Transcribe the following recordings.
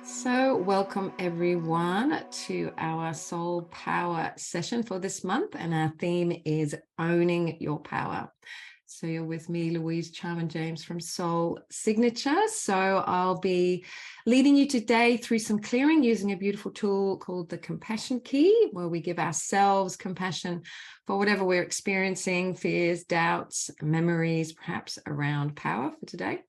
So, welcome everyone to our SoulPower session for this month, and our theme is owning your power. So, you're with me, Louise Charman-James from Soul Signature. So, I'll be leading you today through some clearing using a beautiful tool called the Compassion Key, where we give ourselves compassion for whatever we're experiencing, fears, doubts, memories, perhaps around power for today.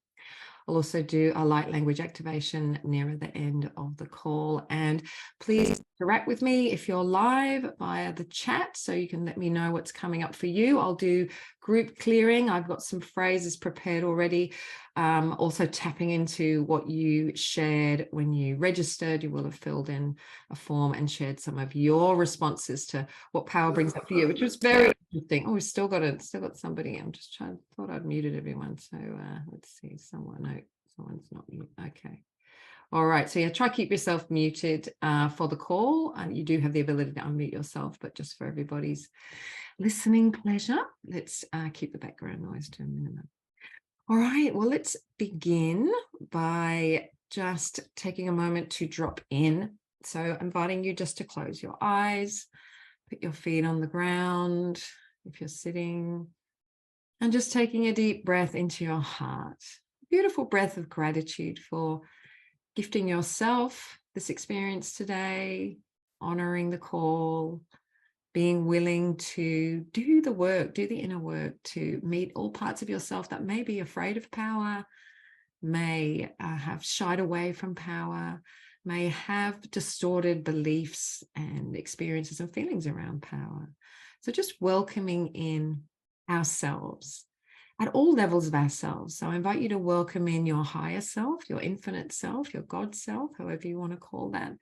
I'll also do a light language activation nearer the end of the call. And please interact with me if you're live via the chat, so you can let me know what's coming up for you. I'll do group clearing. I've got some phrases prepared already. Also tapping into what you shared when you registered. You will have filled in a form and shared some of your responses to what power brings up for you, which was very interesting. Oh, we've still got somebody. I'm just thought I'd muted everyone. So let's see, someone's not mute. Okay. All right. So yeah, try keep yourself muted for the call. And you do have the ability to unmute yourself, but just for everybody's listening pleasure, let's keep the background noise to a minimum. All right, well, let's begin by just taking a moment to drop in. So inviting you just to close your eyes, put your feet on the ground if you're sitting, and just taking a deep breath into your heart. Beautiful breath of gratitude for gifting yourself this experience today, honoring the call, being willing to do the work, do the inner work to meet all parts of yourself that may be afraid of power, may have shied away from power, may have distorted beliefs and experiences and feelings around power. So just welcoming in ourselves at all levels of ourselves. So I invite you to welcome in your higher self, your infinite self, your God self, however you want to call that,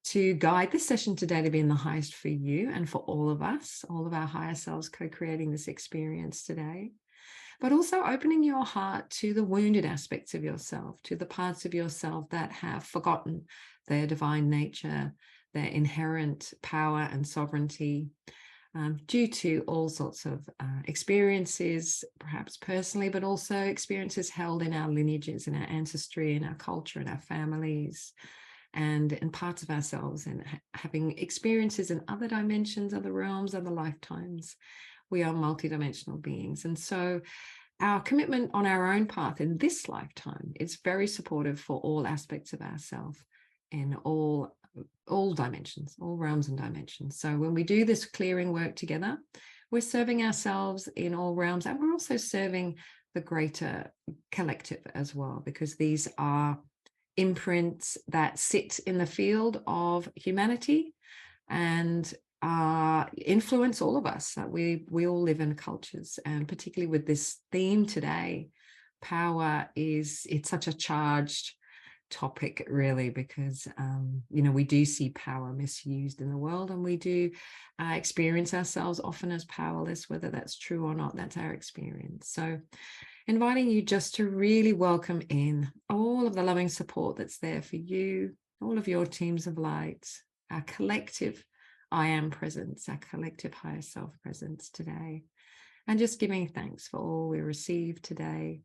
to guide this session today to be in the highest for you and for all of us, all of our higher selves co-creating this experience today. But also opening your heart to the wounded aspects of yourself, to the parts of yourself that have forgotten their divine nature, their inherent power and sovereignty, due to all sorts of experiences, perhaps personally, but also experiences held in our lineages, in our ancestry, in our culture, in our families, and in parts of ourselves, and having experiences in other dimensions, other realms, other lifetimes. We are multidimensional beings. And so our commitment on our own path in this lifetime is very supportive for all aspects of ourselves in all dimensions, all realms and dimensions. So when we do this clearing work together, we're serving ourselves in all realms, and we're also serving the greater collective as well, because these are imprints that sit in the field of humanity and influence all of us. We all live in cultures, and particularly with this theme today, power it's such a charged topic, really, because we do see power misused in the world, and we do experience ourselves often as powerless. Whether that's true or not, that's our experience. So inviting you just to really welcome in all of the loving support that's there for you, all of your teams of light, our collective I am presence, our collective higher self presence today, and just giving thanks for all we receive today,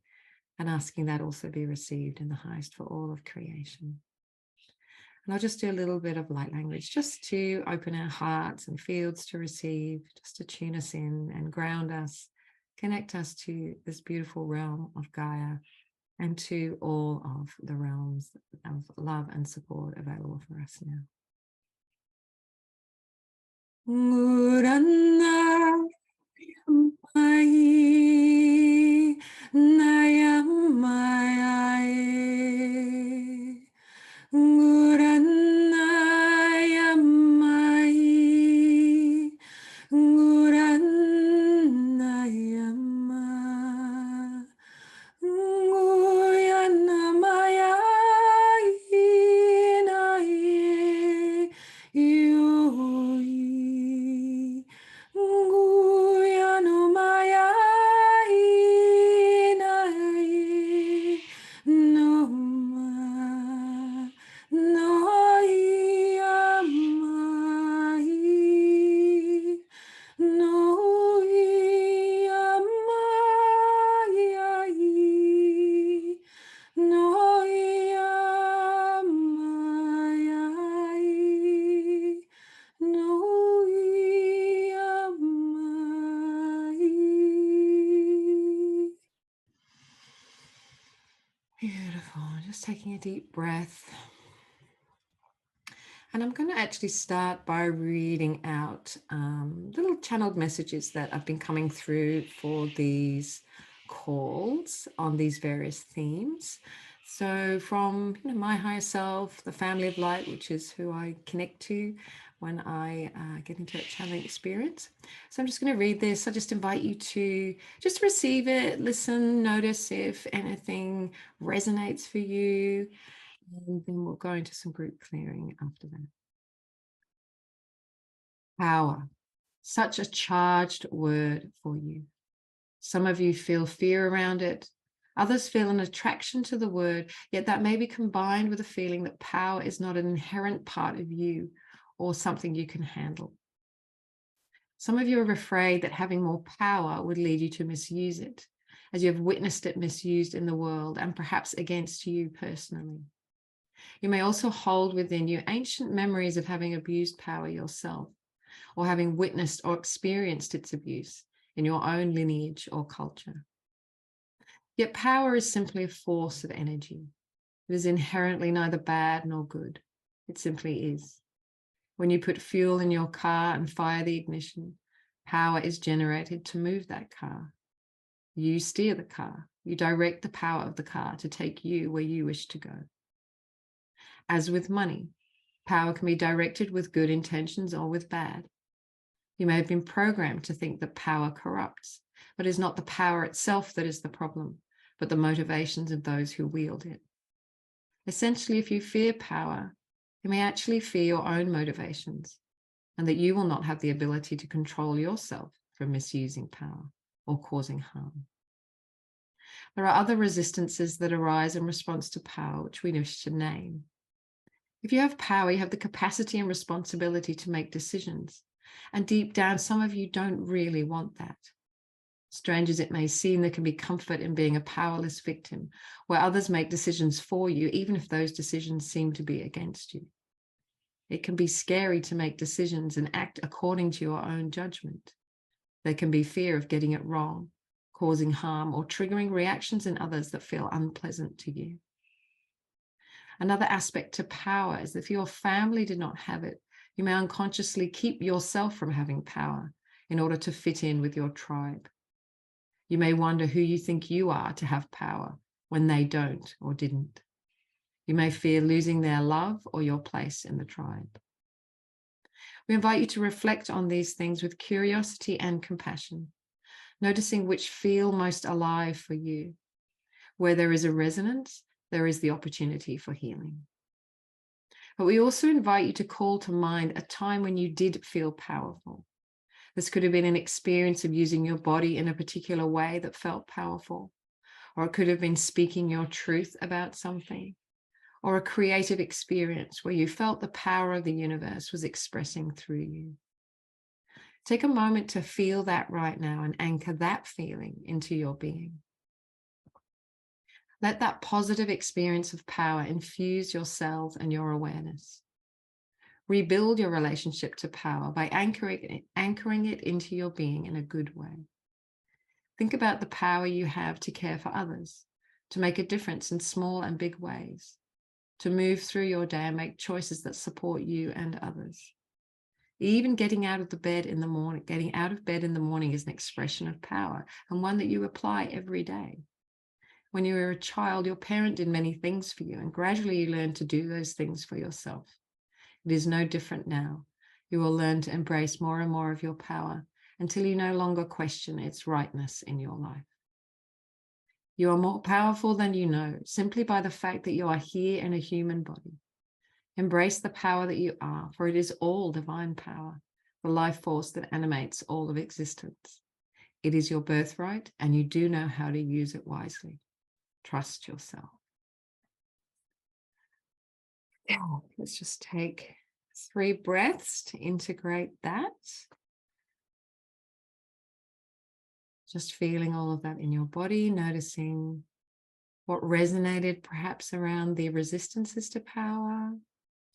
and asking that also be received in the highest for all of creation. And I'll just do a little bit of light language just to open our hearts and fields to receive, just to tune us in and ground us, connect us to this beautiful realm of Gaia and to all of the realms of love and support available for us now. Beautiful. Just taking a deep breath. And I'm going to actually start by reading out little channeled messages that have been coming through for these calls on these various themes. So from my higher self, the family of light, which is who I connect to when I get into a channeling experience. So I'm just going to read this. I just invite you to just receive it, listen, notice if anything resonates for you. And then we'll go into some group clearing after that. Power, such a charged word for you. Some of you feel fear around it. Others feel an attraction to the word, yet that may be combined with a feeling that power is not an inherent part of you or something you can handle. Some of you are afraid that having more power would lead you to misuse it, as you have witnessed it misused in the world and perhaps against you personally. You may also hold within you ancient memories of having abused power yourself, or having witnessed or experienced its abuse in your own lineage or culture. Yet power is simply a force of energy. It is inherently neither bad nor good. It simply is. When you put fuel in your car and fire the ignition, power is generated to move that car. You steer the car. You direct the power of the car to take you where you wish to go. As with money, power can be directed with good intentions or with bad. You may have been programmed to think that power corrupts, but it is not the power itself that is the problem, but the motivations of those who wield it. Essentially, if you fear power, you may actually fear your own motivations, and that you will not have the ability to control yourself from misusing power or causing harm. There are other resistances that arise in response to power, which we wish to name. If you have power, you have the capacity and responsibility to make decisions. And deep down, some of you don't really want that. Strange as it may seem, there can be comfort in being a powerless victim, where others make decisions for you, even if those decisions seem to be against you. It can be scary to make decisions and act according to your own judgment. There can be fear of getting it wrong, causing harm, or triggering reactions in others that feel unpleasant to you. Another aspect to power is that if your family did not have it, you may unconsciously keep yourself from having power in order to fit in with your tribe. You may wonder who you think you are to have power when they don't or didn't. You may fear losing their love or your place in the tribe. We invite you to reflect on these things with curiosity and compassion, noticing which feel most alive for you. Where there is a resonance, there is the opportunity for healing. But we also invite you to call to mind a time when you did feel powerful. This could have been an experience of using your body in a particular way that felt powerful, or it could have been speaking your truth about something, or a creative experience where you felt the power of the universe was expressing through you. Take a moment to feel that right now and anchor that feeling into your being. Let that positive experience of power infuse your cells and your awareness. Rebuild your relationship to power by anchoring it into your being in a good way. Think about the power you have to care for others, to make a difference in small and big ways, to move through your day and make choices that support you and others. Even getting out of bed in the morning is an expression of power, and one that you apply every day. When you were a child, your parent did many things for you, and gradually you learned to do those things for yourself. It is no different now. You will learn to embrace more and more of your power until you no longer question its rightness in your life. You are more powerful than you know, simply by the fact that you are here in a human body. Embrace the power that you are, for it is all divine power, the life force that animates all of existence. It is your birthright, and you do know how to use it wisely. Trust yourself. Now, let's just take 3 breaths to integrate that. Just feeling all of that in your body, noticing what resonated perhaps around the resistances to power,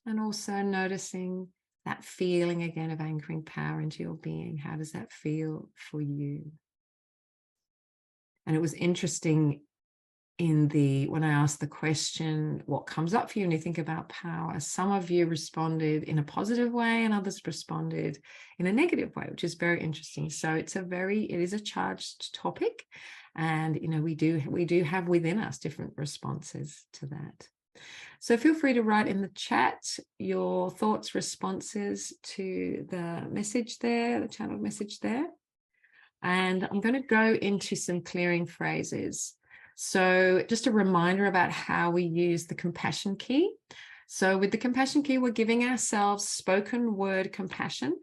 and also noticing that feeling again of anchoring power into your being. How does that feel for you? And it was interesting when I asked the question, what comes up for you when you think about power, some of you responded in a positive way and others responded in a negative way, which is very interesting. So it is a charged topic, and we do have within us different responses to that. So feel free to write in the chat your thoughts, responses to the message there, the channel message there. And I'm going to go into some clearing phrases. So just a reminder about how we use the compassion key. So with the compassion key, we're giving ourselves spoken word compassion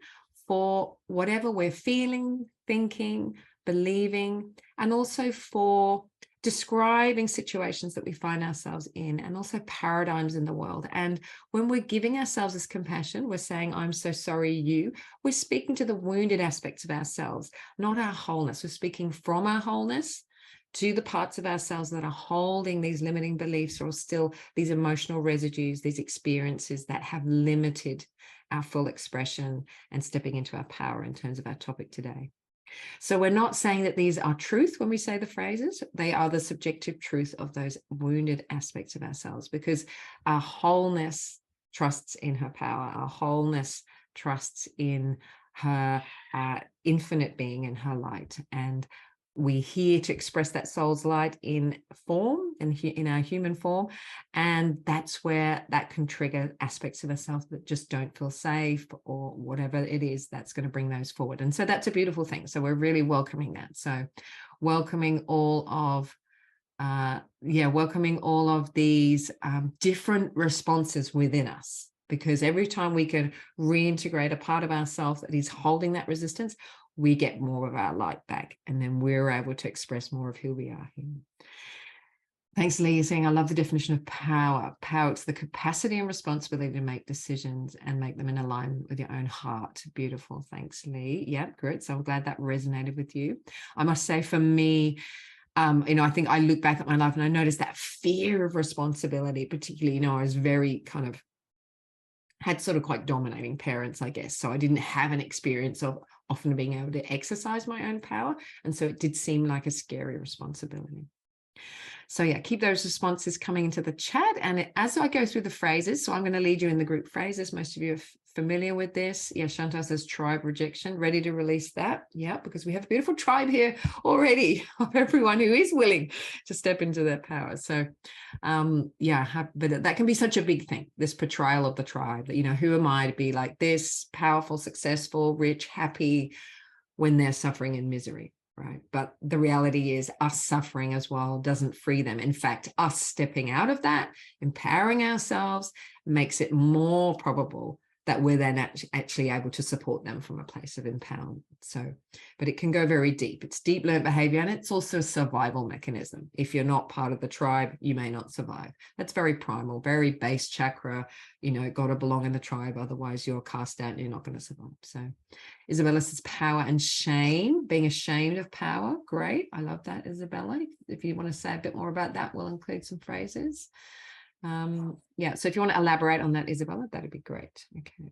for whatever we're feeling, thinking, believing, and also for describing situations that we find ourselves in, and also paradigms in the world. And when we're giving ourselves this compassion, we're saying, I'm so sorry, we're speaking to the wounded aspects of ourselves, not our wholeness. We're speaking from our wholeness to the parts of ourselves that are holding these limiting beliefs, or still these emotional residues, these experiences that have limited our full expression and stepping into our power in terms of our topic today. So we're not saying that these are truth when we say the phrases. They are the subjective truth of those wounded aspects of ourselves, because our wholeness trusts in her power. Our wholeness trusts in her infinite being and her light. And we're here to express that soul's light in form, in our human form. And that's where that can trigger aspects of ourselves that just don't feel safe, or whatever it is that's going to bring those forward. And so that's a beautiful thing. So we're really welcoming that. So welcoming all of these different responses within us, because every time we can reintegrate a part of ourselves that is holding that resistance, we get more of our light back, and then we're able to express more of who we are here. Thanks, Lee, saying, I love the definition of power. Power, it's the capacity and responsibility to make decisions and make them in alignment with your own heart. Beautiful. Thanks, Lee. Yeah, great. So I'm glad that resonated with you. I must say, for me, I think I look back at my life and I noticed that fear of responsibility, particularly, I was very had sort of quite dominating parents, I guess. So I didn't have an experience of often being able to exercise my own power. And so it did seem like a scary responsibility. So yeah, keep those responses coming into the chat. And as I go through the phrases, so I'm going to lead you in the group phrases. Most of you are familiar with this. Yeah, Chantal says tribe rejection, ready to release that. Yeah, because we have a beautiful tribe here already of everyone who is willing to step into their power. So but that can be such a big thing, this portrayal of the tribe, that, who am I to be like this, powerful, successful, rich, happy, when they're suffering in misery. Right. But the reality is, us suffering as well doesn't free them. In fact, us stepping out of that, empowering ourselves, makes it more probable that we're then actually able to support them from a place of empowerment. So, but it can go very deep. It's deep learned behavior, and it's also a survival mechanism. If you're not part of the tribe, you may not survive. That's very primal, very base chakra, got to belong in the tribe. Otherwise you're cast out and you're not going to survive. So Isabella says power and shame, being ashamed of power. Great. I love that, Isabella. If you want to say a bit more about that, we'll include some phrases. So if you want to elaborate on that, Isabella, that'd be great. Okay.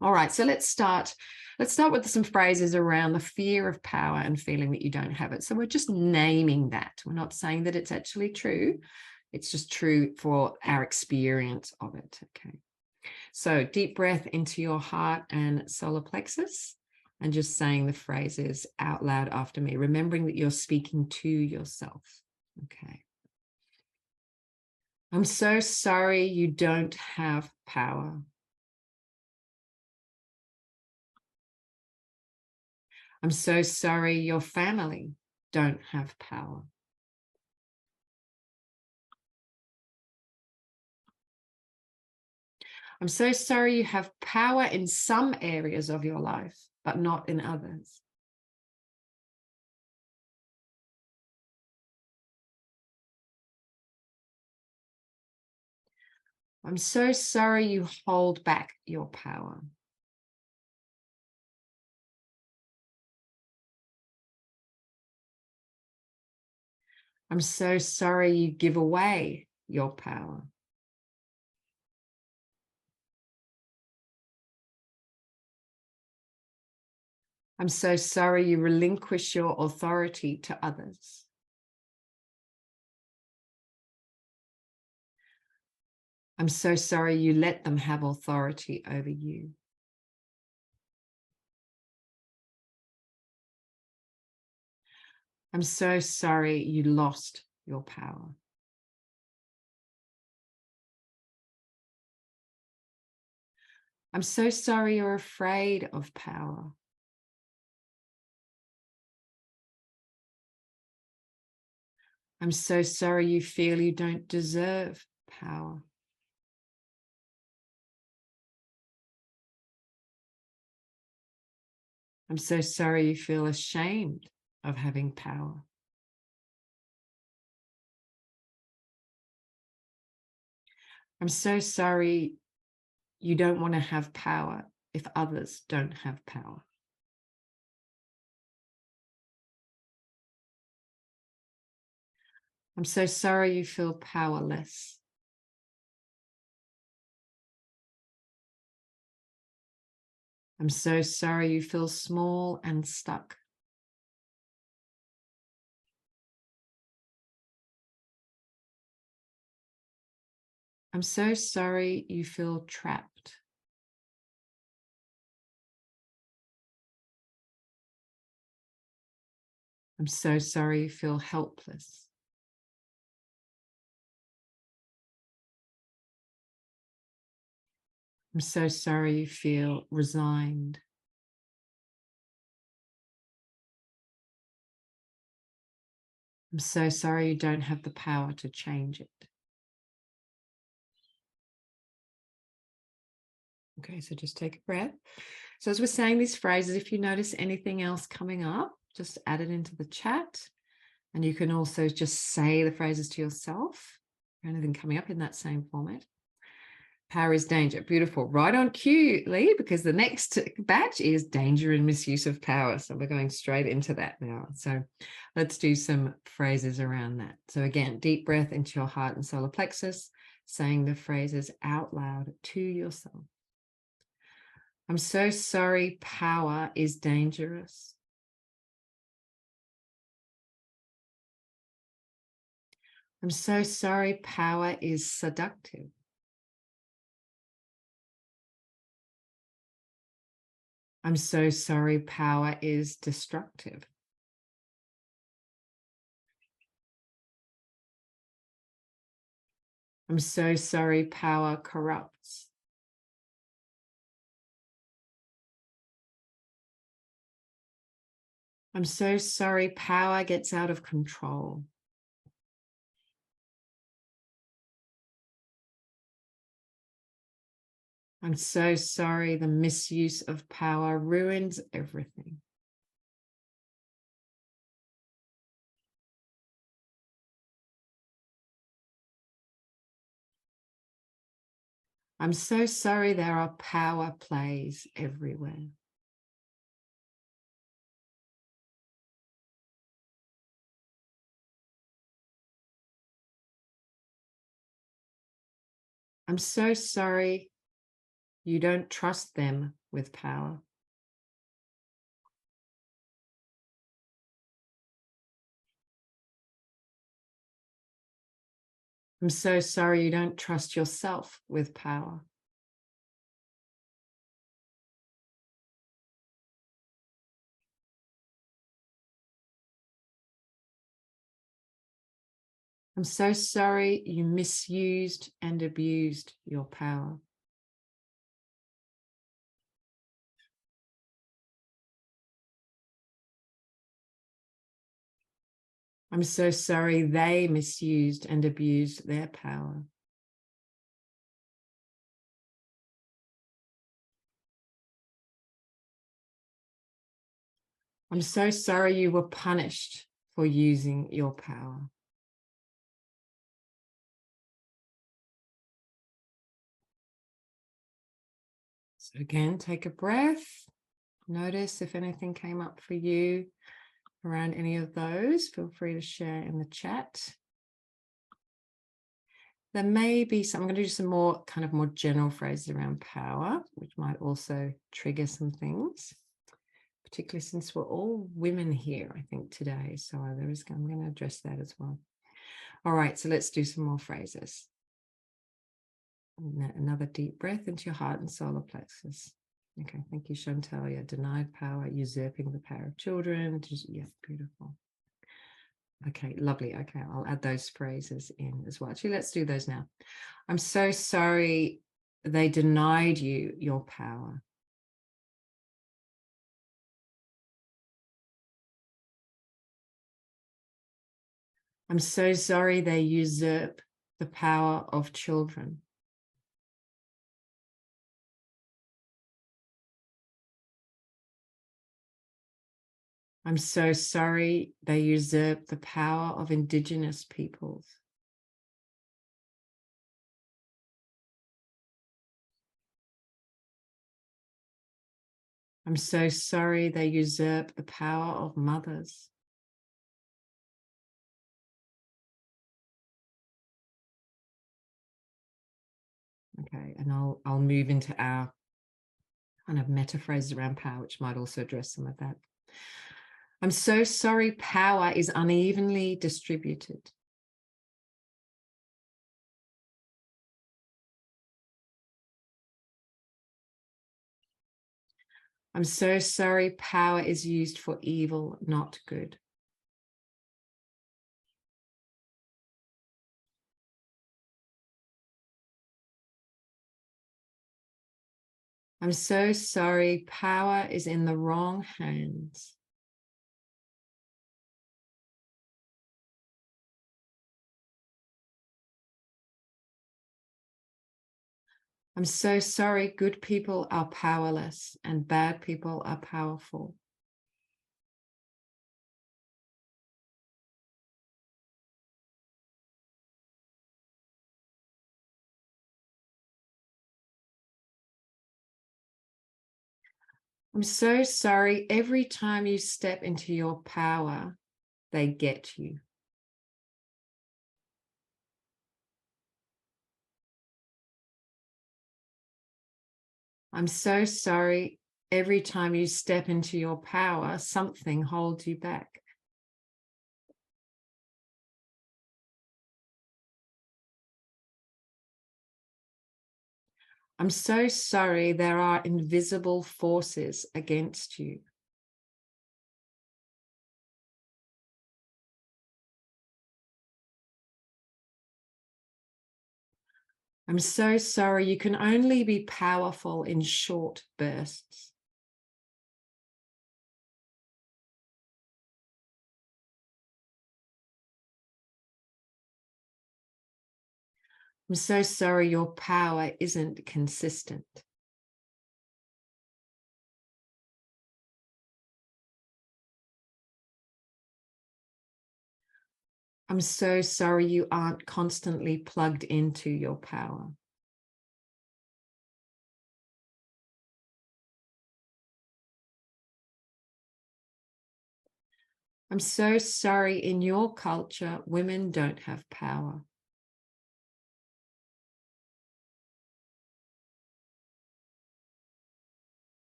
All right, so let's start with some phrases around the fear of power and feeling that you don't have it. So we're just naming that. We're not saying that it's actually true. It's just true for our experience of it. Okay. So deep breath into your heart and solar plexus, and just saying the phrases out loud after me, remembering that you're speaking to yourself. Okay. I'm so sorry you don't have power. I'm so sorry your family don't have power. I'm so sorry you have power in some areas of your life, but not in others. I'm so sorry you hold back your power. I'm so sorry you give away your power. I'm so sorry you relinquish your authority to others. I'm so sorry you let them have authority over you. I'm so sorry you lost your power. I'm so sorry you're afraid of power. I'm so sorry you feel you don't deserve power. I'm so sorry you feel ashamed of having power. I'm so sorry you don't want to have power if others don't have power. I'm so sorry you feel powerless. I'm so sorry you feel small and stuck. I'm so sorry you feel trapped. I'm so sorry you feel helpless. I'm so sorry you feel resigned. I'm so sorry you don't have the power to change it. Okay, so just take a breath. So as we're saying these phrases, if you notice anything else coming up, just add it into the chat. And you can also just say the phrases to yourself, or anything coming up in that same format. Power is danger. Beautiful. Right on cue, Lee, because the next batch is danger and misuse of power. So we're going straight into that now. So let's do some phrases around that. So again, deep breath into your heart and solar plexus, saying the phrases out loud to yourself. I'm so sorry, power is dangerous. I'm so sorry, power is seductive. I'm so sorry, power is destructive. I'm so sorry, power corrupts. I'm so sorry, power gets out of control. I'm so sorry, the misuse of power ruins everything. I'm so sorry, there are power plays everywhere. I'm so sorry, you don't trust them with power. I'm so sorry, you don't trust yourself with power. I'm so sorry you misused and abused your power. I'm so sorry they misused and abused their power. I'm so sorry you were punished for using your power. So again, take a breath. Notice if anything came up for you around any of those. Feel free to share in the chat. There may be some, I'm going to do some more general phrases around power, which might also trigger some things, particularly since we're all women here, I think, today. So I'm going to address that as well. All right, so let's do some more phrases. Another deep breath into your heart and solar plexus. Okay, thank you, Chantal. Yeah, denied power, usurping the power of children. Yeah, beautiful. Okay, lovely. Okay, I'll add those phrases in as well. Actually, let's do those now. I'm so sorry they denied you your power. I'm so sorry they usurp the power of children. I'm so sorry they usurp the power of Indigenous peoples. I'm so sorry they usurp the power of mothers. Okay, and I'll move into our kind of meta phrases around power, which might also address some of that. I'm so sorry power is unevenly distributed. I'm so sorry power is used for evil, not good. I'm so sorry power is in the wrong hands. I'm so sorry good people are powerless and bad people are powerful. I'm so sorry every time you step into your power, they get you. I'm so sorry every time you step into your power, something holds you back. I'm so sorry there are invisible forces against you. I'm so sorry you can only be powerful in short bursts. I'm so sorry your power isn't consistent. I'm so sorry you aren't constantly plugged into your power. I'm so sorry in your culture, women don't have power.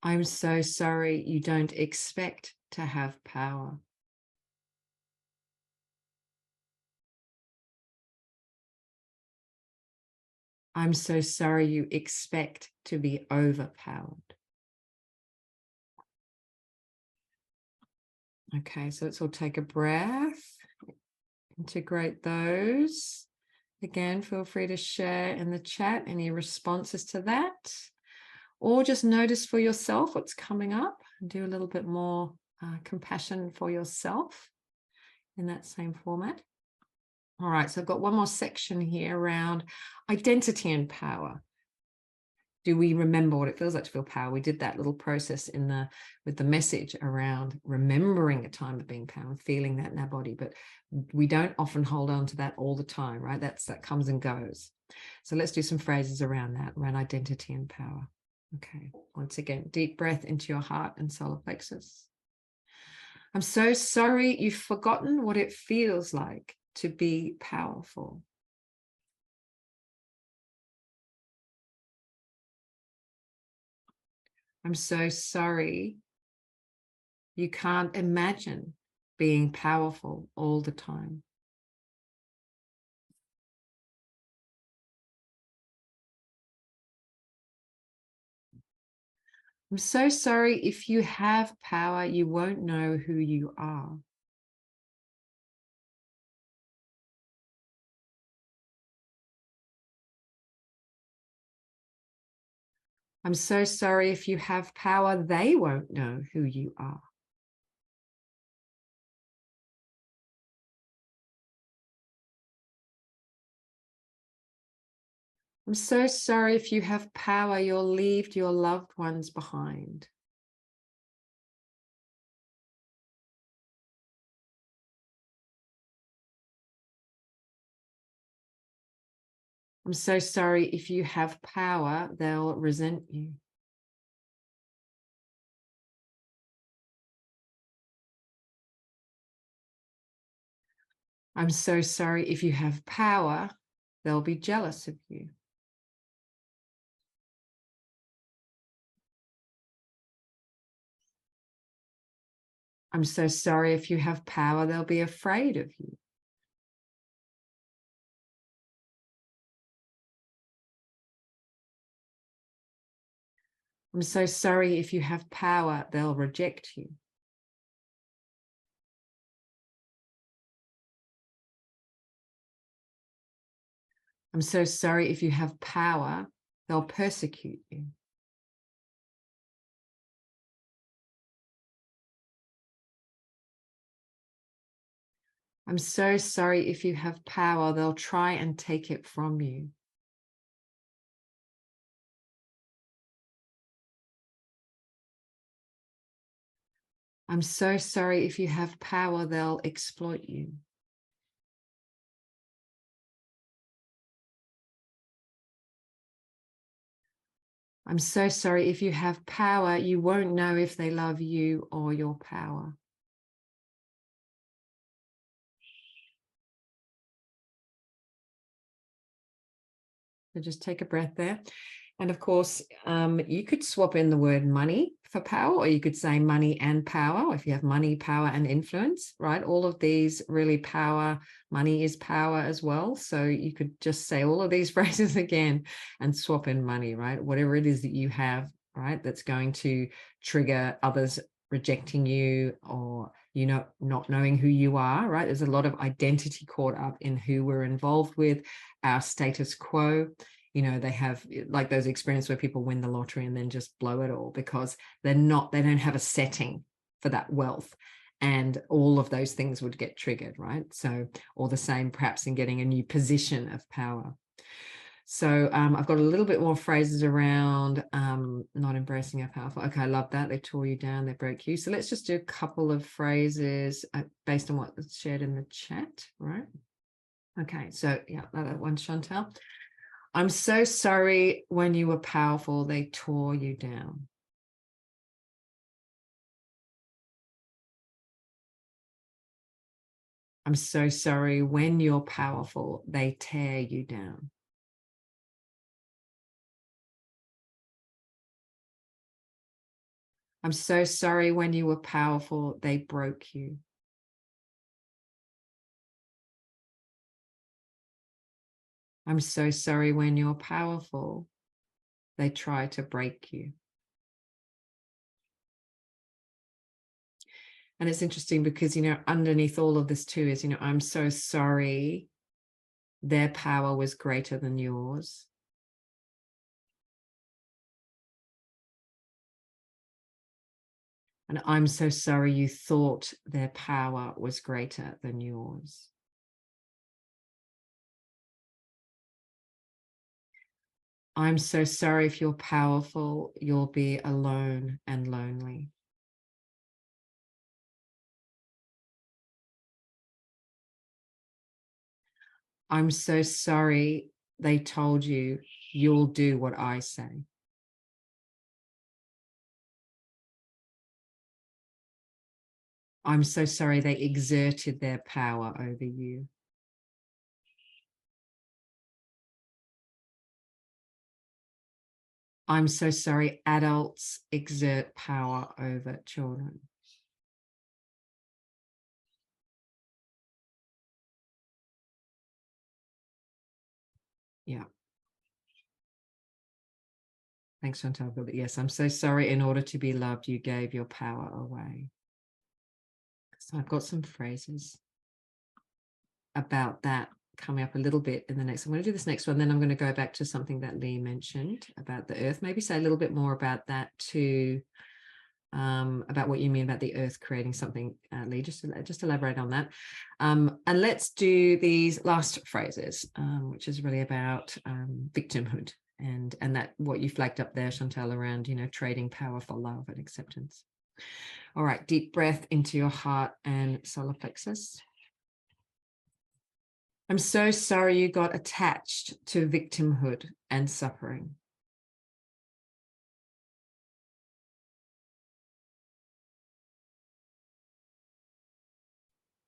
I'm so sorry you don't expect to have power. I'm so sorry you expect to be overpowered. Okay, so let's all take a breath, integrate those. Again, feel free to share in the chat any responses to that, or just notice for yourself what's coming up and do a little bit more compassion for yourself in that same format. All right, so I've got one more section here around identity and power. Do we remember what it feels like to feel power? We did that little process with the message around remembering a time of being power and feeling that in our body, but we don't often hold on to that all the time, right? That comes and goes. So let's do some phrases around that, around identity and power. Okay, once again, deep breath into your heart and solar plexus. I'm so sorry you've forgotten what it feels like to be powerful. I'm so sorry you can't imagine being powerful all the time. I'm so sorry. If you have power, you won't know who you are. I'm so sorry. If you have power, they won't know who you are. I'm so sorry. If you have power, you'll leave your loved ones behind. I'm so sorry. If you have power, they'll resent you. I'm so sorry. If you have power, they'll be jealous of you. I'm so sorry. If you have power, they'll be afraid of you. I'm so sorry. If you have power, they'll reject you. I'm so sorry. If you have power, they'll persecute you. I'm so sorry. If you have power, they'll try and take it from you. I'm so sorry. If you have power, they'll exploit you. I'm so sorry. If you have power, you won't know if they love you or your power. So just take a breath there. And of course, you could swap in the word money for power, or you could say money and power. If you have money, power, and influence, right? All of these really power, money is power as well. So you could just say all of these phrases again and swap in money, right? Whatever it is that you have, right? That's going to trigger others rejecting you, or not knowing who you are, right? There's a lot of identity caught up in who we're involved with, our status quo. They have like those experiences where people win the lottery and then just blow it all because they don't have a setting for that wealth, and all of those things would get triggered, right? So, or the same perhaps in getting a new position of power. So I've got a little bit more phrases around not embracing our powerful. Okay, I love that. They tore you down, they broke you. So let's just do a couple of phrases based on what's shared in the chat, right? Okay, so yeah, that one, Chantal. I'm so sorry. When you were powerful, they tore you down. I'm so sorry. When you're powerful, they tear you down. I'm so sorry. When you were powerful, they broke you. I'm so sorry. When you're powerful, they try to break you. And it's interesting because, underneath all of this too is, I'm so sorry their power was greater than yours. And I'm so sorry you thought their power was greater than yours. I'm so sorry. If you're powerful, you'll be alone and lonely. I'm so sorry they told you you'll do what I say. I'm so sorry they exerted their power over you. I'm so sorry adults exert power over children. Yeah. Thanks, Chantal. Yes, I'm so sorry. In order to be loved, you gave your power away. So I've got some phrases about that coming up a little bit in the next. I'm going to do this next one, then I'm going to go back to something that Lee mentioned about the earth. Maybe say a little bit more about that too, about what you mean about the earth creating something, Lee. Just elaborate on that. And let's do these last phrases, which is really about victimhood and that what you flagged up there, Chantal, around, you know, trading power for love and acceptance. All right, deep breath into your heart and solar plexus. I'm so sorry you got attached to victimhood and suffering.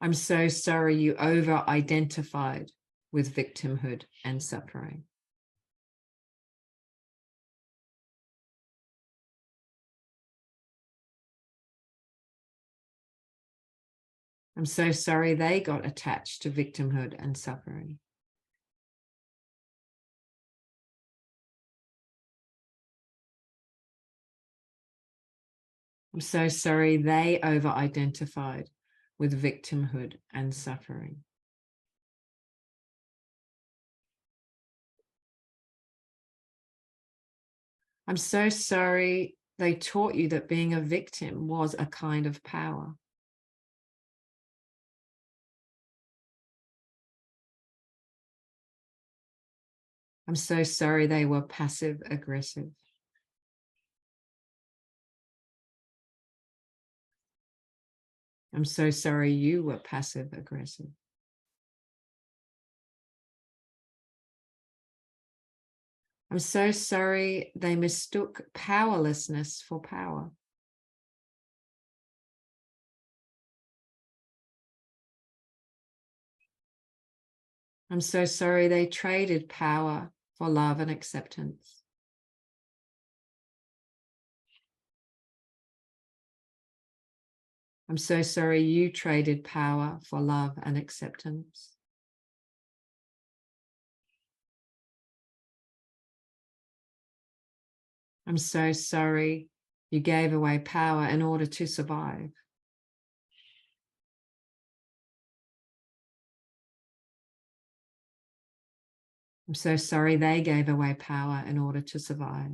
I'm so sorry you over-identified with victimhood and suffering. I'm so sorry they got attached to victimhood and suffering. I'm so sorry they over-identified with victimhood and suffering. I'm so sorry they taught you that being a victim was a kind of power. I'm so sorry they were passive aggressive. I'm so sorry you were passive aggressive. I'm so sorry they mistook powerlessness for power. I'm so sorry they traded power for love and acceptance. I'm so sorry you traded power for love and acceptance. I'm so sorry you gave away power in order to survive. I'm so sorry they gave away power in order to survive.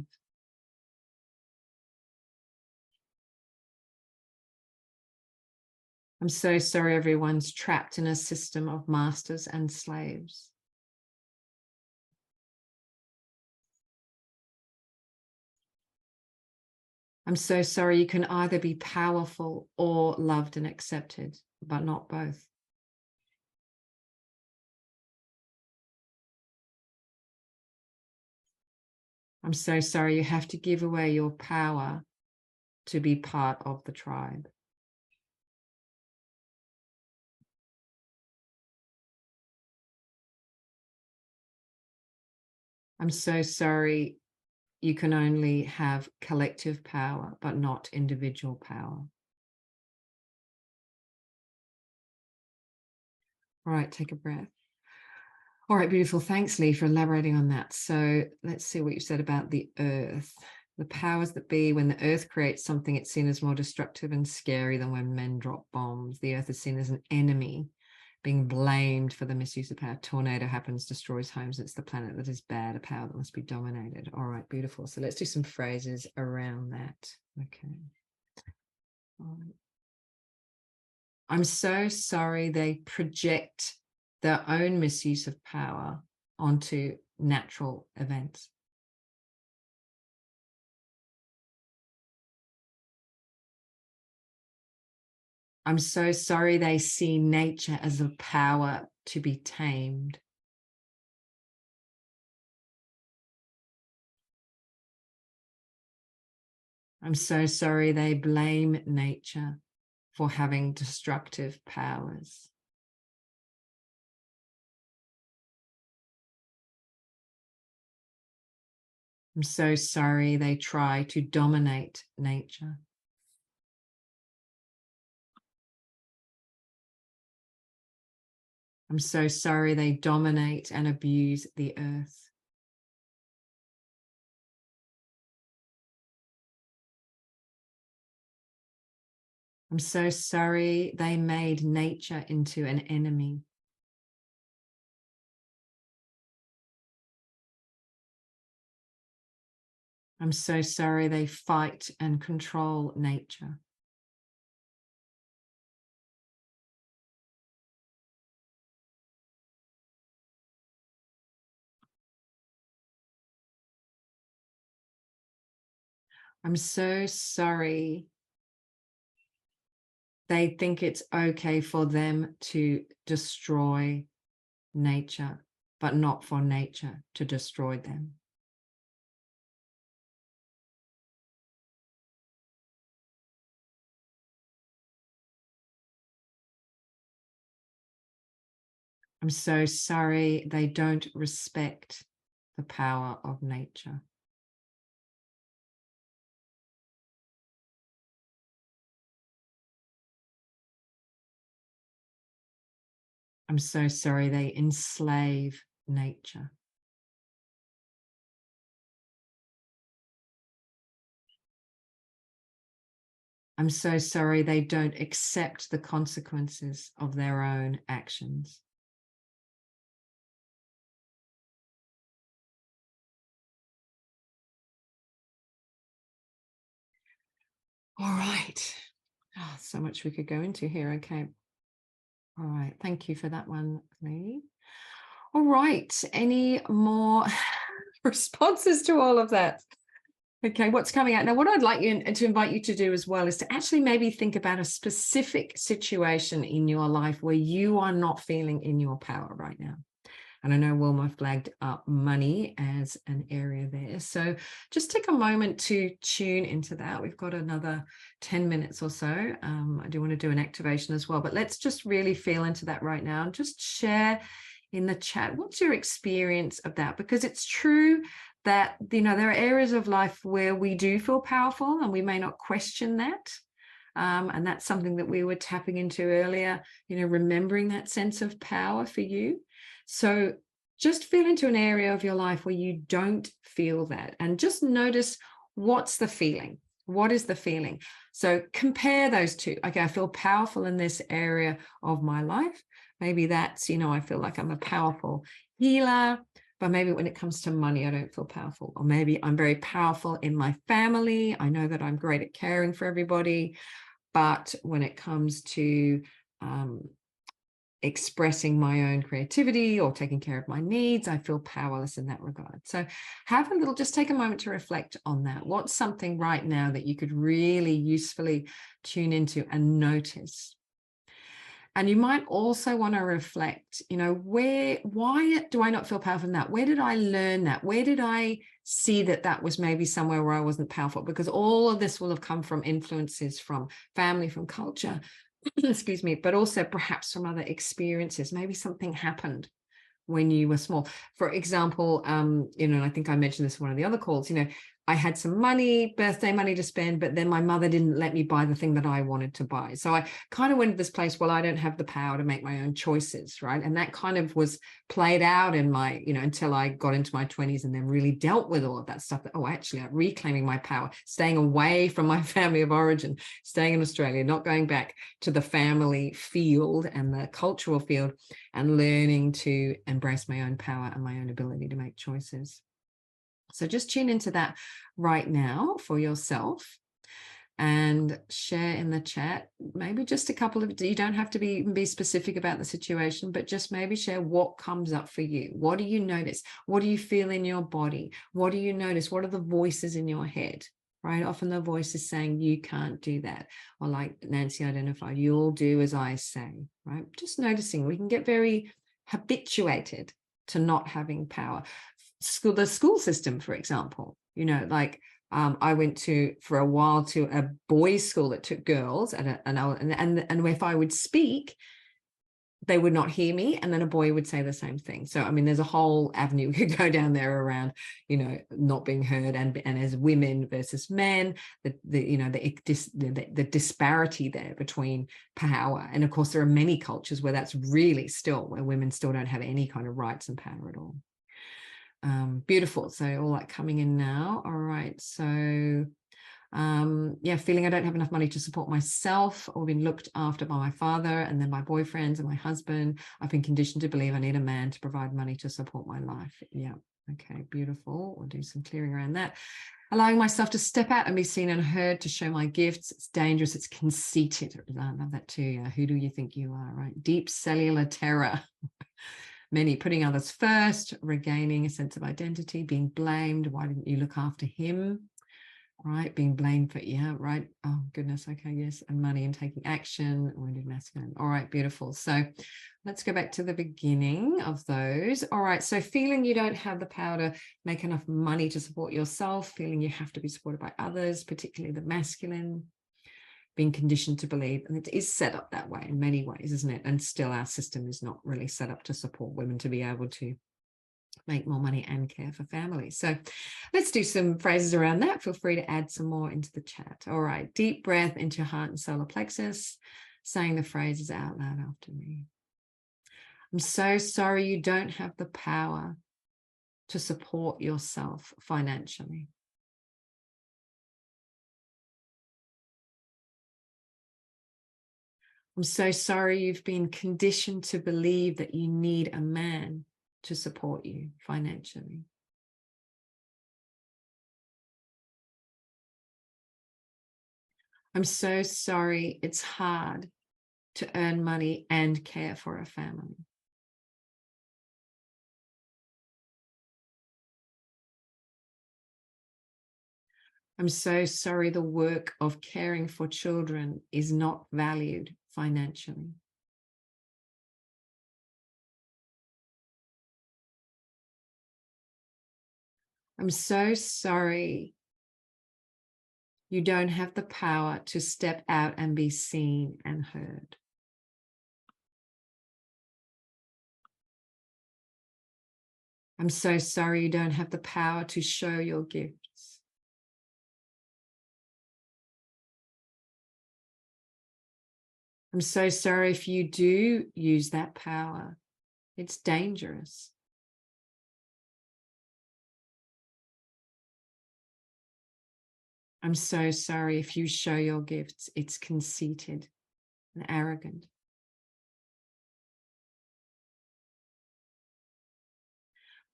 I'm so sorry everyone's trapped in a system of masters and slaves. I'm so sorry you can either be powerful or loved and accepted, but not both. I'm so sorry you have to give away your power to be part of the tribe. I'm so sorry you can only have collective power, but not individual power. All right, take a breath. All right, beautiful. Thanks, Lee, for elaborating on that. So let's see what you said about the earth. The powers that be, when the earth creates something, it's seen as more destructive and scary than when men drop bombs. The earth is seen as an enemy, being blamed for the misuse of power. Tornado happens, destroys homes. It's the planet that is bad, a power that must be dominated. All right, beautiful. So let's do some phrases around that. Okay. All right. I'm so sorry they project their own misuse of power onto natural events. I'm so sorry they see nature as a power to be tamed. I'm so sorry they blame nature for having destructive powers. I'm so sorry they try to dominate nature. I'm so sorry they dominate and abuse the earth. I'm so sorry they made nature into an enemy. I'm so sorry they fight and control nature. I'm so sorry they think it's okay for them to destroy nature, but not for nature to destroy them. I'm so sorry they don't respect the power of nature. I'm so sorry they enslave nature. I'm so sorry they don't accept the consequences of their own actions. All right. Oh, so much we could go into here. Okay. All right. Thank you for that one, Lee. All right. Any more responses to all of that? Okay, what's coming out now? What I'd like you to invite you to do as well is to actually maybe think about a specific situation in your life where you are not feeling in your power right now. And I know Wilma flagged up money as an area there. So just take a moment to tune into that. We've got another 10 minutes or so. I do want to do an activation as well, but let's just really feel into that right now and just share in the chat, what's your experience of that? Because it's true that, you know, there are areas of life where we do feel powerful and we may not question that. And that's something that we were tapping into earlier, you know, remembering that sense of power for you. So just feel into an area of your life where you don't feel that and just notice what's the feeling. What is the feeling? So compare those two. Okay, I feel powerful in this area of my life. Maybe that's, you know, I feel like I'm a powerful healer, but maybe when it comes to money, I don't feel powerful. Or maybe I'm very powerful in my family. I know that I'm great at caring for everybody. But when it comes to expressing my own creativity or taking care of my needs, I feel powerless in that regard. So just take a moment to reflect on that. What's something right now that you could really usefully tune into and notice? And you might also want to reflect, you know, why do I not feel powerful in that? Where did I learn that? Where did I see that was maybe somewhere where I wasn't powerful? Because all of this will have come from influences from family, from culture, excuse me, but also perhaps from other experiences. Maybe something happened when you were small. For example, you know, I think I mentioned this in one of the other calls, you know, I had some money, birthday money to spend, but then my mother didn't let me buy the thing that I wanted to buy. So I kind of went to this place, well, I don't have the power to make my own choices, right? And that kind of was played out in my, you know, until I got into my 20s and then really dealt with all of that stuff. That, oh, actually, I'm reclaiming my power, staying away from my family of origin, staying in Australia, not going back to the family field and the cultural field, and learning to embrace my own power and my own ability to make choices. So just tune into that right now for yourself and share in the chat, maybe just a couple of, you don't have to be specific about the situation, but just maybe share what comes up for you. What do you notice? What do you feel in your body? What do you notice? What are the voices in your head? Right? Often the voice is saying, you can't do that. Or like Nancy identified, you'll do as I say, right? Just noticing. We can get very habituated to not having power. The school system, for example, you know, like I went for a while to a boys' school that took girls, and if I would speak, they would not hear me, and then a boy would say the same thing. So I mean, there's a whole avenue we could go down there around, you know, not being heard, and as women versus men, the disparity there between power. And of course, there are many cultures where that's really still where women still don't have any kind of rights and power at all. Beautiful. So all that coming in now. All right. So Yeah, feeling I don't have enough money to support myself or been looked after by my father and then my boyfriends and my husband. I've been conditioned to believe I need a man to provide money to support my life. Yeah. Okay, beautiful. We'll do some clearing around that. Allowing myself to step out and be seen and heard, to show my gifts. It's dangerous. It's conceited. I love that too. Yeah. Who do you think you are, right? Deep cellular terror. Many putting others first, regaining a sense of identity, being blamed. Why didn't you look after him? Right, being blamed for, yeah, right. Oh goodness, okay, yes. And money and taking action, wounded masculine. All right, beautiful. So let's go back to the beginning of those. All right, so feeling you don't have the power to make enough money to support yourself, feeling you have to be supported by others, particularly the masculine, being conditioned to believe, and it is set up that way in many ways, isn't it? And still our system is not really set up to support women to be able to make more money and care for families. So let's do some phrases around that. Feel free to add some more into the chat. All right, deep breath into your heart and solar plexus, saying the phrases out loud after me. I'm so sorry you don't have the power to support yourself financially. I'm so sorry you've been conditioned to believe that you need a man to support you financially. I'm so sorry it's hard to earn money and care for a family. I'm so sorry the work of caring for children is not valued financially. I'm so sorry you don't have the power to step out and be seen and heard. I'm so sorry you don't have the power to show your gifts. I'm so sorry if you do use that power. It's dangerous. I'm so sorry if you show your gifts. It's conceited and arrogant.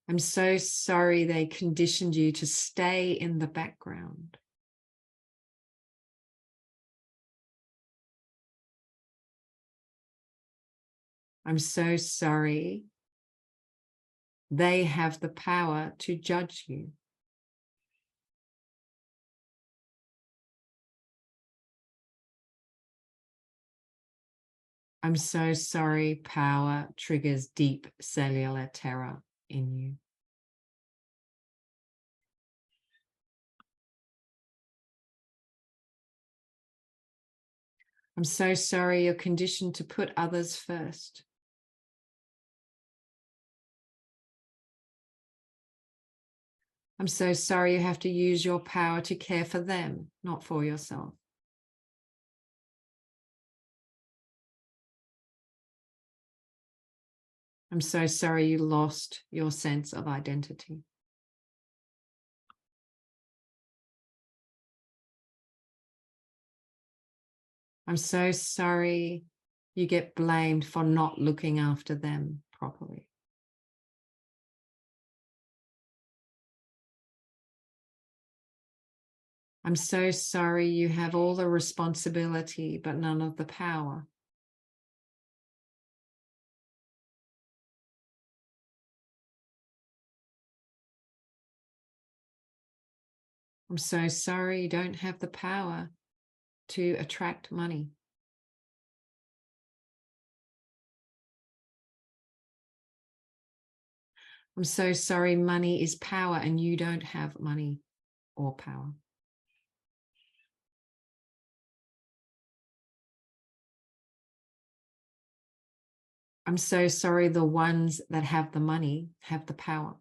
I'm so sorry they conditioned you to stay in the background. I'm so sorry they have the power to judge you. I'm so sorry power triggers deep cellular terror in you. I'm so sorry you're conditioned to put others first. I'm so sorry you have to use your power to care for them, not for yourself. I'm so sorry you lost your sense of identity. I'm so sorry you get blamed for not looking after them properly. I'm so sorry you have all the responsibility, but none of the power. I'm so sorry you don't have the power to attract money. I'm so sorry money is power and you don't have money or power. I'm so sorry the ones that have the money have the power.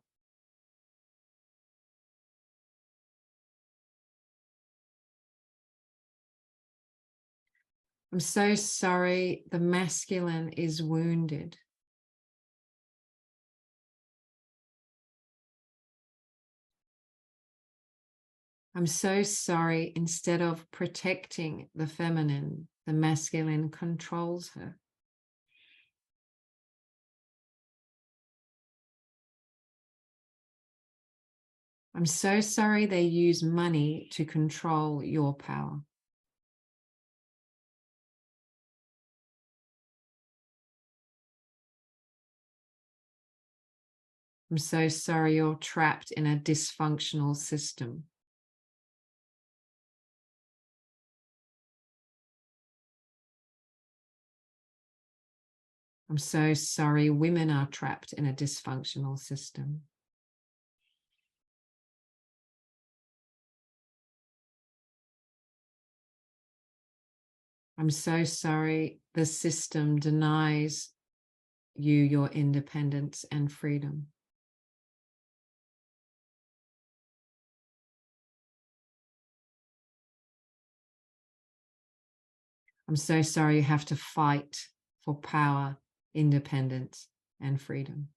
I'm so sorry the masculine is wounded. I'm so sorry. Instead of protecting the feminine, the masculine controls her. I'm so sorry they use money to control your power. I'm so sorry you're trapped in a dysfunctional system. I'm so sorry women are trapped in a dysfunctional system. I'm so sorry the system denies you your independence and freedom. I'm so sorry you have to fight for power, independence, and freedom.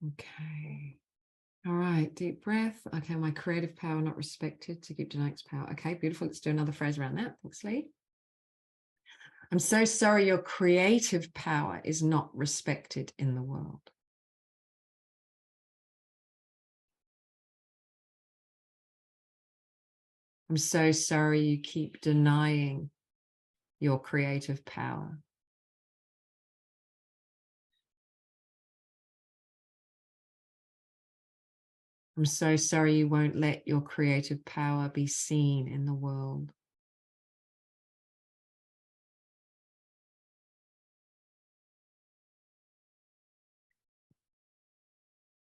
Okay. All right, deep breath. Okay, my creative power not respected to keep genetics power. Okay, beautiful. Let's do another phrase around that. Thanks, Lee. I'm so sorry your creative power is not respected in the world. I'm so sorry you keep denying your creative power. I'm so sorry you won't let your creative power be seen in the world.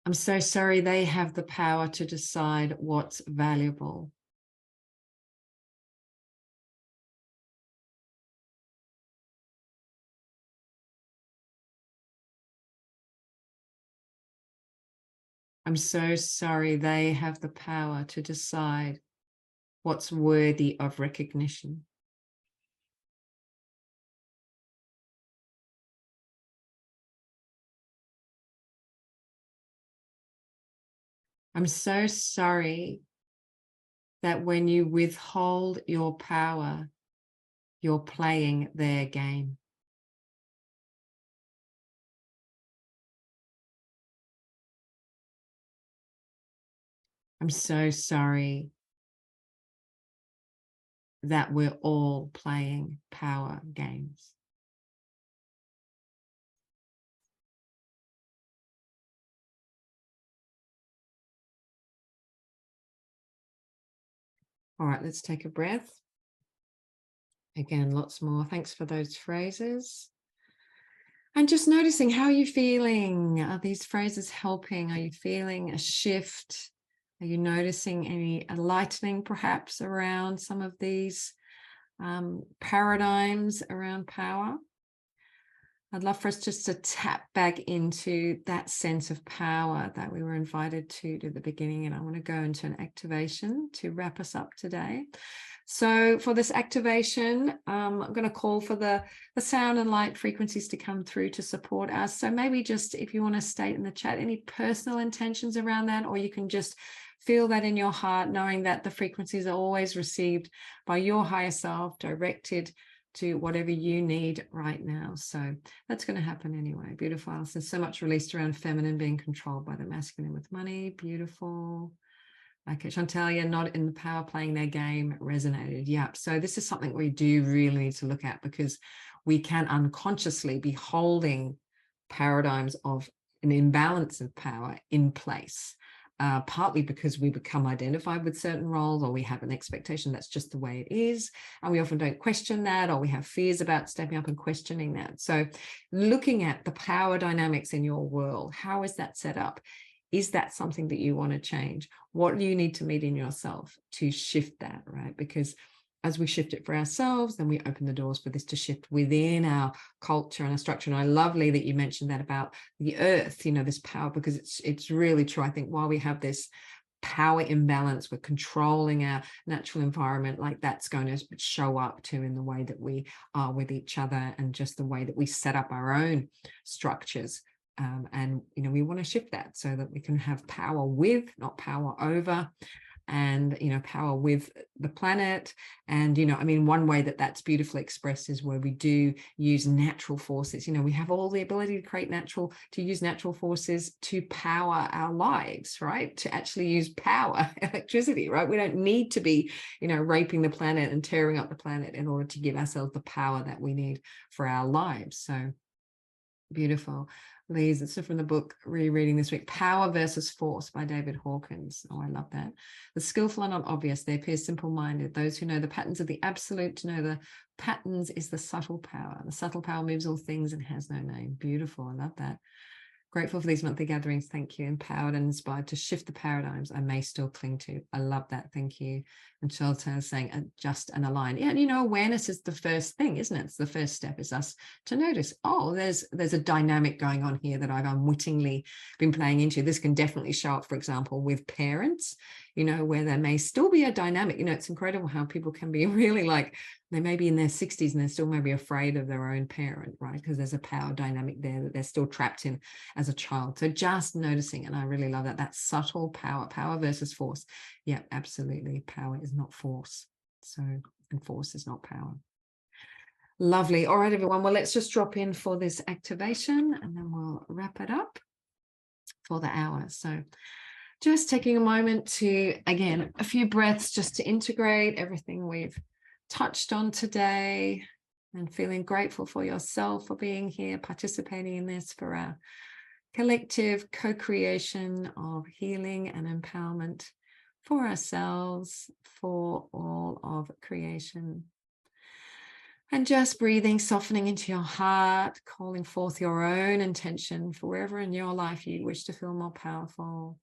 I'm so sorry they have the power to decide what's valuable. I'm so sorry they have the power to decide what's worthy of recognition. I'm so sorry that when you withhold your power, you're playing their game. I'm so sorry that we're all playing power games. All right, let's take a breath. Again, lots more. Thanks for those phrases. And just noticing, how are you feeling? Are these phrases helping? Are you feeling a shift? Are you noticing any lightening perhaps around some of these paradigms around power? I'd love for us just to tap back into that sense of power that we were invited to at the beginning. And I want to go into an activation to wrap us up today. So for this activation, I'm going to call for the sound and light frequencies to come through to support us. So maybe just if you want to state in the chat any personal intentions around that, or you can just feel that in your heart, knowing that the frequencies are always received by your higher self, directed to whatever you need right now. So that's going to happen anyway. Beautiful. There's so much released around feminine being controlled by the masculine with money. Beautiful. Okay, Chantal, you're not in the power playing their game, resonated. Yeah. So this is something we do really need to look at, because we can unconsciously be holding paradigms of an imbalance of power in place. Partly because we become identified with certain roles, or we have an expectation that's just the way it is, and we often don't question that, or we have fears about stepping up and questioning that. So looking at the power dynamics in your world, how is that set up? Is that something that you want to change? What do you need to meet in yourself to shift that, right? Because as we shift it for ourselves, then we open the doors for this to shift within our culture and our structure. And I lovely that you mentioned that about the earth, this power, because it's really true. I think while we have this power imbalance, we're controlling our natural environment, like that's going to show up too in the way that we are with each other, and just the way that we set up our own structures And, we want to shift that so that we can have power with, not power over, and, power with the planet. And, one way that that's beautifully expressed is where we do use natural forces. We have all the ability to use natural forces to power our lives, right? To actually use power, electricity, right? We don't need to be, raping the planet and tearing up the planet in order to give ourselves the power that we need for our lives. So beautiful. Louise, it's from the book rereading this week, Power versus Force by David Hawkins. Oh, I love that. The skillful are not obvious. They appear simple-minded. Those who know the patterns of the absolute, to know the patterns is the subtle power. The subtle power moves all things and has no name. Beautiful. I love that. Grateful for these monthly gatherings. Thank you. Empowered and inspired to shift the paradigms I may still cling to. I love that. Thank you. And Charlotte is saying adjust and align. Yeah, awareness is the first thing, isn't it? It's the first step, is us to notice, oh, there's a dynamic going on here that I've unwittingly been playing into. This can definitely show up, for example, with parents, where there may still be a dynamic. It's incredible how people can be really like, they may be in their 60s and they're still maybe afraid of their own parent, right? Because there's a power dynamic there that they're still trapped in as a child. So just noticing, and I really love that subtle power versus force. Yeah, absolutely. Power is not force. So, and force is not power. Lovely. All right, everyone. Well, let's just drop in for this activation and then we'll wrap it up for the hour. So just taking a moment to, again, a few breaths just to integrate everything we've touched on today, and feeling grateful for yourself for being here, participating in this, for our collective co-creation of healing and empowerment for ourselves, for all of creation. And just breathing, softening into your heart, calling forth your own intention for wherever in your life you wish to feel more powerful.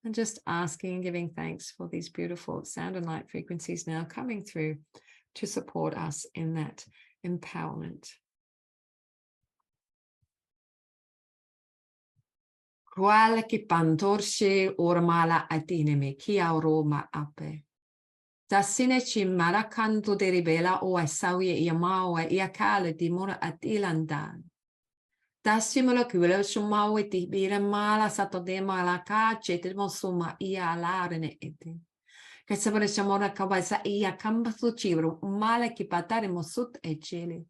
And just asking, giving thanks for these beautiful sound and light frequencies now coming through to support us in that empowerment. Kuala ki pantorshi ormala atinemi ki auroma ape. Tasine chi marakanto de ribela o asawi yamawa iakale di mora atilandan. Tassimolo kulo sumawe ti bira mala sato de mala kache te mosuma ia alarene ete. Che sapore chamora kawaisa ia kambasu chibro male ki patare mosut e celi.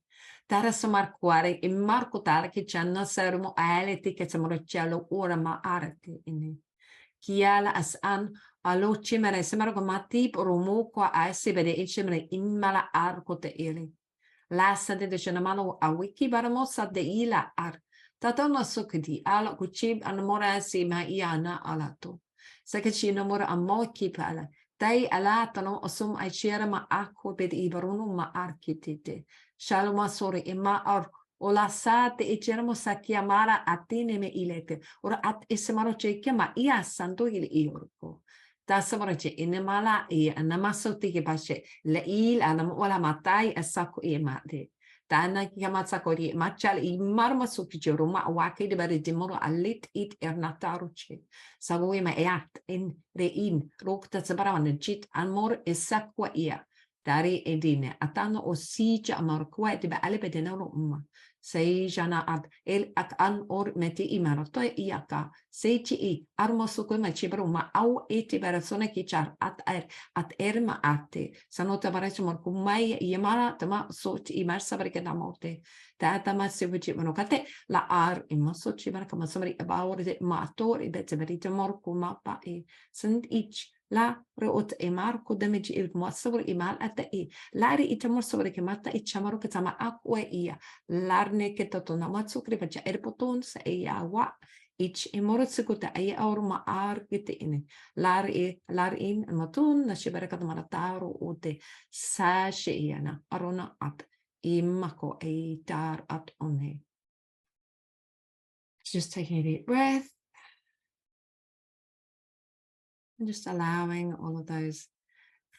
Tara somarquare e marco tale che c'hanno sermo aleti che samoro cielo ora ma arti ini. Kiala as an alo chimere semaro mati romo qua a sebere e chimere in mala arco te ili. Lassa de chenamano a wiki baramosa de ila ar. Tatona sukdi ala kuchib anamora si ma iana alato. Sakachi namora amoki pala. Dai alatano osum ai cera ma acqua per i barono ma architete. Shaloma sore e ma ar o la sate e ceramo sa chiamara a teneme ilete. Ora at esemaro ce chiama ia santo il iorco. Da samara ce inemala e anamaso tike pace le il anam ola matai a sacco e mate. Dana chiamazza cori machal i marma su picero ma wake de bare demoro alit it ernataruce. Sagoi ma eat in rein rokta sabaran chit amor e sacqua ia. Dari edine atano o sija amor qua de alebe de no umma. Sei jana ad el at an or meti imarato iaka. Sei ci armoso come cibro ma au eti persone che char at erma ate. Sanota barece mor kumai yamara tama sot imarsa perché da morte. Tata ma se vuci monocate la ar immoso cibra come somari about de matori bete verite mor kuma pa e sent ich. La root e marco damage il mosor e mal at e lari itamor sobre che matta e chamaro che tama acqua ia larne che toto namazzo crepacia erpoton sa e wa ich e morozzuta e aurma argite in lar in matun na shibaraka marataro ute sa sheiana arona at imako e dar at one. Just taking a deep breath. And just allowing all of those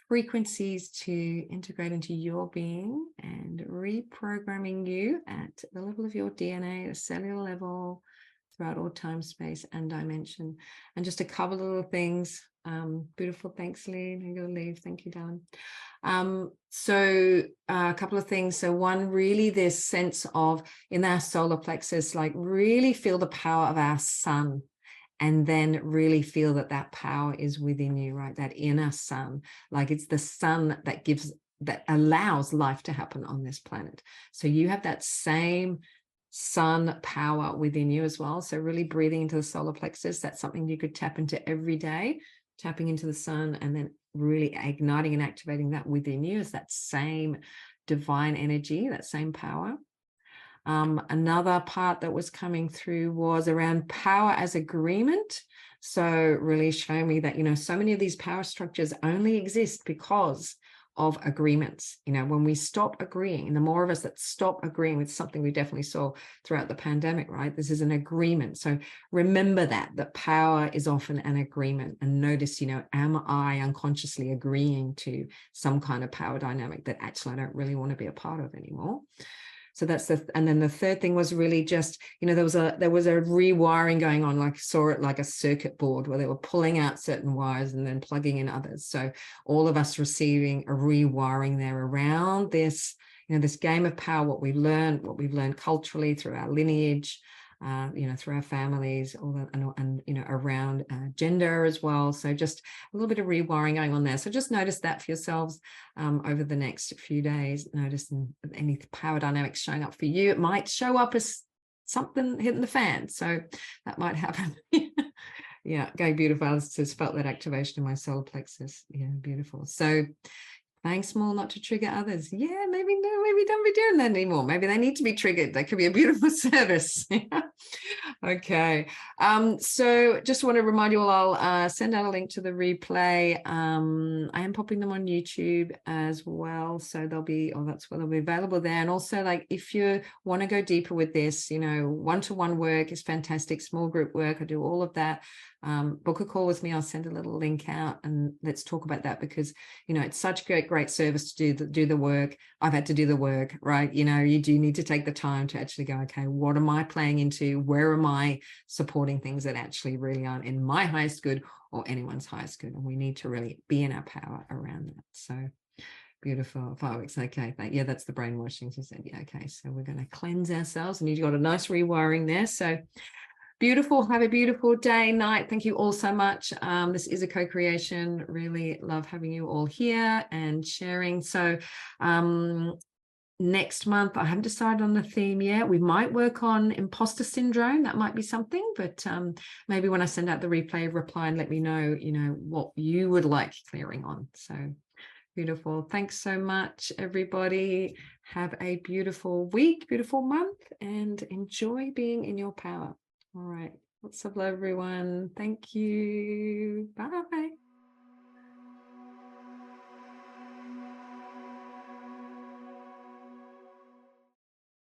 frequencies to integrate into your being and reprogramming you at the level of your DNA, the cellular level, throughout all time, space, and dimension. And just a couple of little things. Beautiful. Thanks, Lee. I'm going to leave. Thank you, darling. So a couple of things. So one, really this sense of in our solar plexus, like really feel the power of our sun, and then really feel that that power is within you, right? That inner sun, like it's the sun that allows life to happen on this planet. So you have that same sun power within you as well. So really breathing into the solar plexus, that's something you could tap into every day, tapping into the sun, and then really igniting and activating that within you is that same divine energy, that same power. Another part that was coming through was around power as agreement. So really showing me that, so many of these power structures only exist because of agreements. When we stop agreeing, and the more of us that stop agreeing with something, we definitely saw throughout the pandemic, right? This is an agreement. So remember that power is often an agreement, and notice, am I unconsciously agreeing to some kind of power dynamic that actually I don't really want to be a part of anymore? So that's and then the third thing was really just, there was a rewiring going on, like saw it like a circuit board where they were pulling out certain wires and then plugging in others. So all of us receiving a rewiring there around this, this game of power, what we've learned culturally through our lineage, through our families, all that, and around gender as well. So just a little bit of rewiring going on there. So just notice that for yourselves over the next few days. Notice any power dynamics showing up for you. It might show up as something hitting the fan. So that might happen. Yeah, going beautiful. I just felt that activation in my solar plexus. Yeah, beautiful. So playing small, not to trigger others. Yeah, maybe don't be doing that anymore. Maybe they need to be triggered. That could be a beautiful service. Okay. So just want to remind you all, I'll send out a link to the replay. I am popping them on YouTube as well. So they'll be available there. And also, like, if you want to go deeper with this, one-to-one work is fantastic. Small group work, I do all of that. Book a call with me. I'll send a little link out and let's talk about that, because it's such great service to do the work. I've had to do the work, right? You do need to take the time to actually go, okay, what am I playing into? Where am I supporting things that actually really aren't in my highest good or anyone's highest good? And we need to really be in our power around that. So beautiful. Fireworks. Okay. Yeah, that's the brainwashing. She said, yeah, okay. So we're going to cleanse ourselves, and you've got a nice rewiring there. So beautiful. Have a beautiful day, night. Thank you all so much. This is a co-creation. Really love having you all here and sharing. So next month, I haven't decided on the theme yet. We might work on imposter syndrome. That might be something, but maybe when I send out the replay, reply and let me know, what you would like clearing on. So beautiful. Thanks so much, everybody. Have a beautiful week, beautiful month, and enjoy being in your power. All right. Lots of love, everyone. Thank you. Bye.